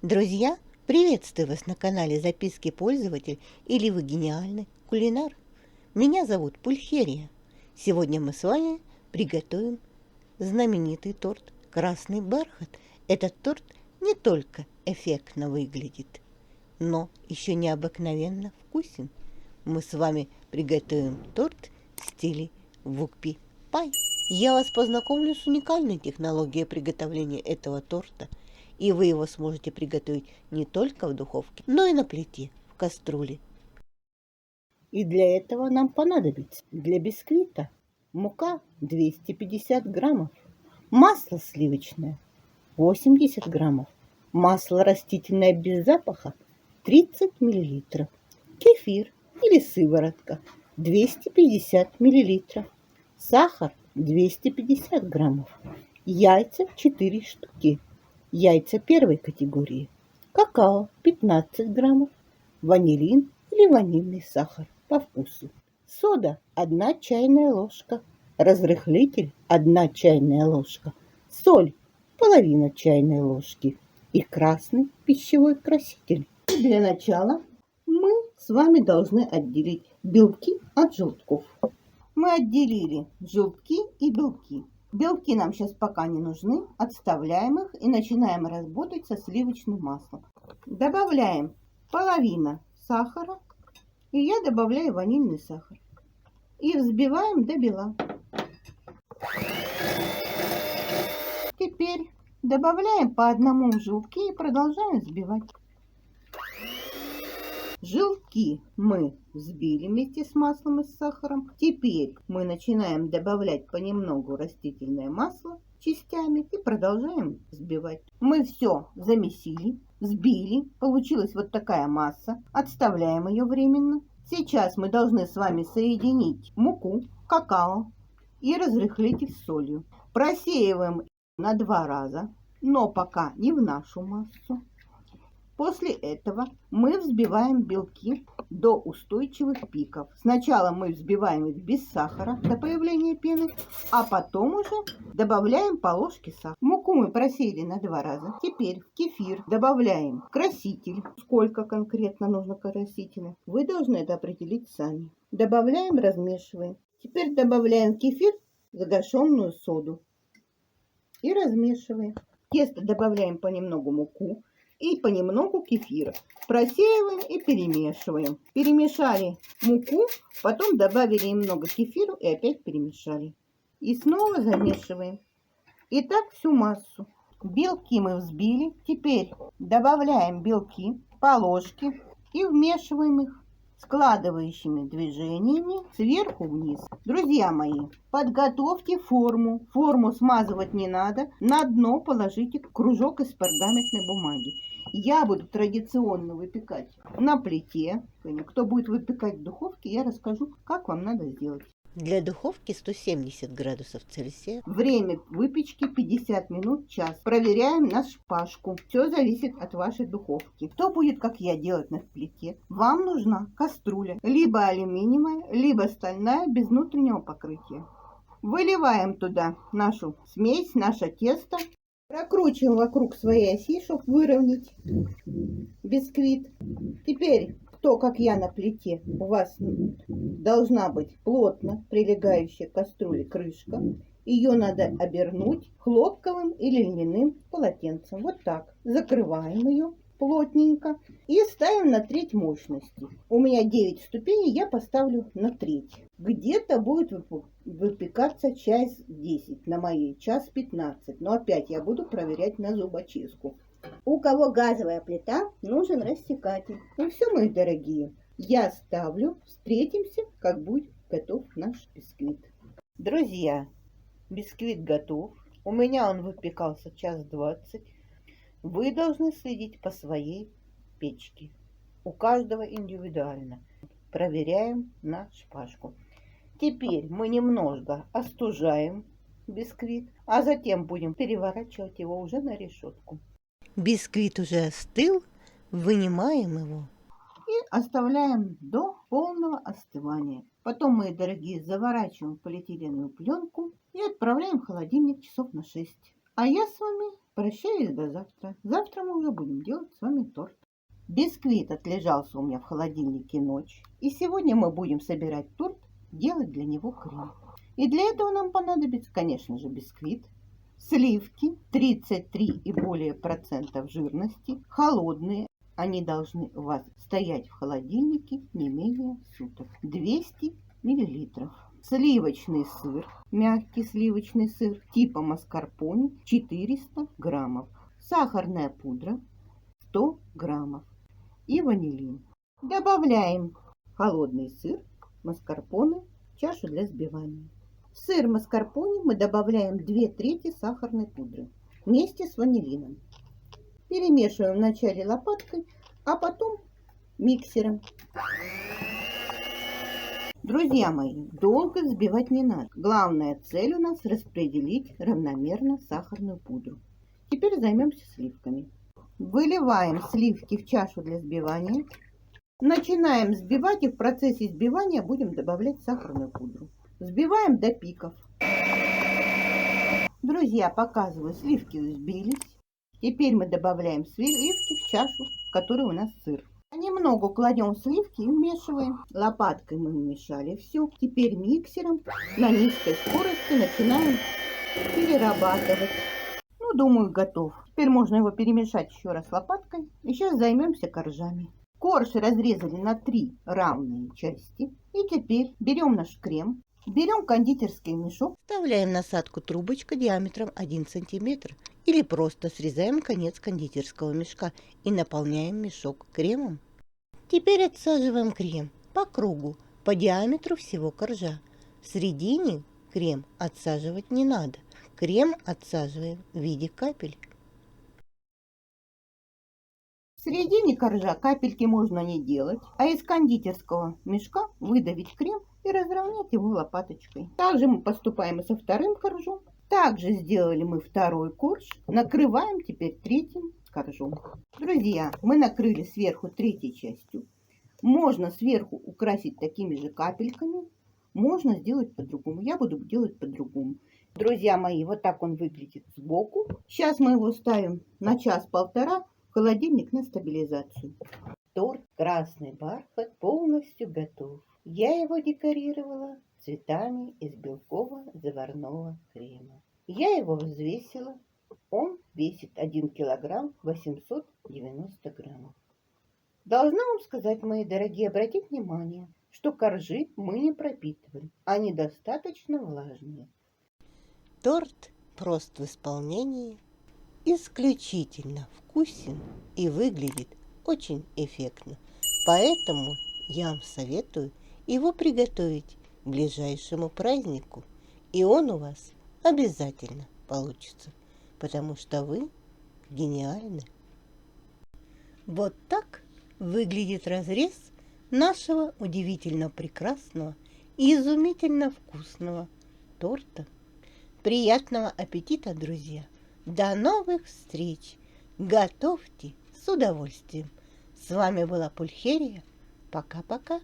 Друзья, приветствую вас на канале Записки пользователь или вы гениальный кулинар. Меня зовут Пульхерия. Сегодня мы с вами приготовим знаменитый торт «Красный бархат». Этот торт не только эффектно выглядит, но еще необыкновенно вкусен. Мы с вами приготовим торт в стиле вукпи пай. Я вас познакомлю с уникальной технологией приготовления этого торта, и вы его сможете приготовить не только в духовке, но и на плите, в кастрюле. И для этого нам понадобится для бисквита мука 250 граммов, масло сливочное 80 граммов, масло растительное без запаха 30 миллилитров, кефир или сыворотка 250 миллилитров, сахар 250 граммов, яйца 4 штуки, яйца первой категории, какао 15 граммов, ванилин или ванильный сахар по вкусу, сода 1 чайная ложка, разрыхлитель 1 чайная ложка, соль половина чайной ложки и красный пищевой краситель. Для начала мы с вами должны отделить белки от желтков. Мы отделили желтки и белки. Белки нам сейчас пока не нужны, отставляем их и начинаем работать со сливочным маслом. Добавляем половину сахара, и я добавляю ванильный сахар. И взбиваем до бела. Теперь добавляем по одному желтки и продолжаем взбивать. Желтки мы взбили вместе с маслом и с сахаром. Теперь мы начинаем добавлять понемногу растительное масло частями и продолжаем взбивать. Мы все замесили, взбили. Получилась вот такая масса. Отставляем ее временно. Сейчас мы должны с вами соединить муку, какао и разрыхлитель с солью. Просеиваем на 2 раза, но пока не в нашу массу. После этого мы взбиваем белки до устойчивых пиков. Сначала мы взбиваем их без сахара до появления пены, а потом уже добавляем по ложке сахара. Муку мы просеяли на 2 раза. Теперь в кефир добавляем краситель. Сколько конкретно нужно красителя, вы должны это определить сами. Добавляем, размешиваем. Теперь добавляем в кефир загашенную соду и размешиваем. В тесто добавляем понемногу муку и понемногу кефира. Просеиваем и перемешиваем. Перемешали муку, потом добавили немного кефира и опять перемешали. И снова замешиваем. И так всю массу. Белки мы взбили. Теперь добавляем белки по ложке и вмешиваем их складывающими движениями сверху вниз. Друзья мои, подготовьте форму. Форму смазывать не надо. На дно положите кружок из пергаментной бумаги. Я буду традиционно выпекать на плите. Кто будет выпекать в духовке, я расскажу, как вам надо сделать. Для духовки 170 градусов Цельсия. Время выпечки 50 минут, час. Проверяем на шпажку. Все зависит от вашей духовки. Кто будет, как я, делать на плите? Вам нужна кастрюля. Либо алюминиевая, либо стальная, без внутреннего покрытия. Выливаем туда нашу смесь, наше тесто. Прокручиваем вокруг своей оси, чтобы выровнять бисквит. Теперь, кто, как я, на плите, у вас должна быть плотно прилегающая к кастрюле крышка. Ее надо обернуть хлопковым или льняным полотенцем. Вот так. Закрываем ее плотненько и ставим на треть мощности. У меня 9 ступеней, я поставлю на треть. Где-то будет выпекаться час 10, на моей час 15. Но опять я буду проверять на зубочистку. У кого газовая плита, нужен рассекатель. Ну все, мои дорогие, я ставлю. Встретимся, как будет готов наш бисквит. Друзья, бисквит готов. У меня он выпекался час 20. Вы должны следить по своей печке. У каждого индивидуально. Проверяем на шпажку. Теперь мы немного остужаем бисквит, а затем будем переворачивать его уже на решетку. Бисквит уже остыл, вынимаем его и оставляем до полного остывания. Потом, мои дорогие, заворачиваем в полиэтиленовую пленку и отправляем в холодильник часов на 6. А я с вами прощаюсь до завтра. Завтра мы уже будем делать с вами торт. Бисквит отлежался у меня в холодильнике ночь. И сегодня мы будем собирать торт, делать для него крем. И для этого нам понадобится, конечно же, бисквит, сливки 33 и более процентов жирности, холодные. Они должны у вас стоять в холодильнике не менее суток. 200 миллилитров. Сливочный сыр, мягкий сливочный сыр типа маскарпоне 400 граммов. Сахарная пудра 100 граммов. И ванилин. Добавляем холодный сыр, маскарпоне, чашу для взбивания. В сыр маскарпоне мы добавляем 2/3 сахарной пудры вместе с ванилином. Перемешиваем вначале лопаткой, а потом миксером. Друзья мои, долго взбивать не надо. Главная цель у нас распределить равномерно сахарную пудру. Теперь займемся сливками. Выливаем сливки в чашу для взбивания. Начинаем взбивать и в процессе взбивания будем добавлять сахарную пудру. Взбиваем до пиков. Друзья, показываю, сливки взбились. Теперь мы добавляем сливки в чашу, в которой у нас сыр. Немного кладем сливки и вмешиваем. Лопаткой мы вмешали все. Теперь миксером на низкой скорости начинаем перерабатывать. Ну, думаю, готов. Теперь можно его перемешать еще раз лопаткой. И сейчас займемся коржами. Корж разрезали на 3 равные части. И теперь берем наш крем. Берем кондитерский мешок. Вставляем насадку трубочка диаметром 1 см или просто срезаем конец кондитерского мешка и наполняем мешок кремом. Теперь отсаживаем крем по кругу, по диаметру всего коржа. В середине крем отсаживать не надо. Крем отсаживаем в виде капель. В середине коржа капельки можно не делать, а из кондитерского мешка выдавить крем и разровнять его лопаточкой. Также мы поступаем и со вторым коржом. Также сделали мы второй корж. Накрываем теперь третьим коржом. Друзья, мы накрыли сверху третьей частью. Можно сверху украсить такими же капельками. Можно сделать по-другому. Я буду делать по-другому. Друзья мои, вот так он выглядит сбоку. Сейчас мы его ставим на час-полтора в холодильник на стабилизацию. Торт «Красный бархат» полностью готов. Я его декорировала цветами из белково-заварного крема. Я его взвесила. Он весит 1 килограмм 890 граммов. Должна вам сказать, мои дорогие, обратить внимание, что коржи мы не пропитывали. Они достаточно влажные. Торт прост в исполнении, исключительно вкусен и выглядит очень эффектно. Поэтому я вам советую его приготовить к ближайшему празднику. И он у вас обязательно получится, потому что вы гениальны. Вот так выглядит разрез нашего удивительно прекрасного и изумительно вкусного торта. Приятного аппетита, друзья! До новых встреч! Готовьте с удовольствием! С вами была Пульхерия. Пока-пока!